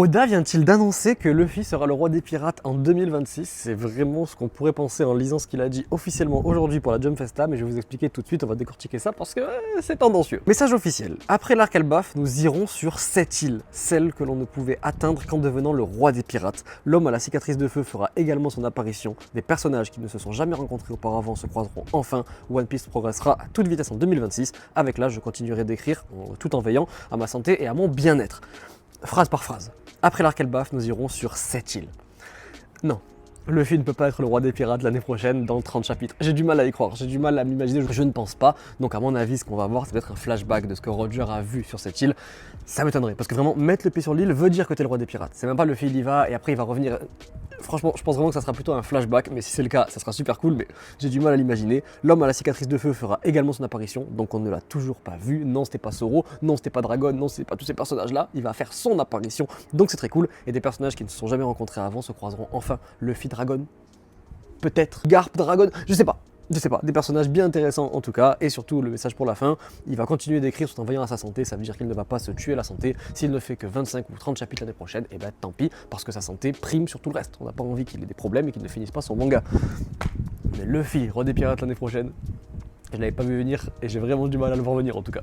Oda vient-il d'annoncer que Luffy sera le roi des pirates en 2026? C'est vraiment ce qu'on pourrait penser en lisant ce qu'il a dit officiellement aujourd'hui pour la Jump Festa, mais je vais vous expliquer tout de suite, on va décortiquer ça parce que c'est tendancieux. Message officiel. Après l'arc Elbaf, nous irons sur cette île, celle que l'on ne pouvait atteindre qu'en devenant le roi des pirates. L'homme à la cicatrice de feu fera également son apparition. Des personnages qui ne se sont jamais rencontrés auparavant se croiseront enfin. One Piece progressera à toute vitesse en 2026. Avec l'âge, je continuerai d'écrire tout en veillant à ma santé et à mon bien-être. Phrase par phrase. Après l'arc Elbaf, nous irons sur cette île. Non, Luffy ne peut pas être le roi des pirates l'année prochaine dans 30 chapitres. J'ai du mal à y croire, j'ai du mal à m'imaginer, je ne pense pas. Donc à mon avis, ce qu'on va voir, c'est peut-être un flashback de ce que Roger a vu sur cette île. Ça m'étonnerait, parce que vraiment, mettre le pied sur l'île veut dire que t'es le roi des pirates. C'est même pas Luffy, il y va, et après il va revenir. Franchement, je pense vraiment que ça sera plutôt un flashback, mais si c'est le cas, ça sera super cool, mais j'ai du mal à l'imaginer. L'homme à la cicatrice de feu fera également son apparition, donc on ne l'a toujours pas vu. Non, c'était pas Zoro, non, c'était pas Dragon, non, c'était pas tous ces personnages-là. Il va faire son apparition, donc c'est très cool. Et des personnages qui ne se sont jamais rencontrés avant se croiseront enfin. Luffy Dragon, peut-être Garp Dragon, je sais pas, des personnages bien intéressants en tout cas, et surtout le message pour la fin, il va continuer d'écrire tout en veillant à sa santé, ça veut dire qu'il ne va pas se tuer la santé, s'il ne fait que 25 ou 30 chapitres l'année prochaine, et ben tant pis, parce que sa santé prime sur tout le reste, on n'a pas envie qu'il ait des problèmes et qu'il ne finisse pas son manga. Mais Luffy, roi des pirates l'année prochaine, je l'avais pas vu venir, et j'ai vraiment du mal à le voir venir en tout cas.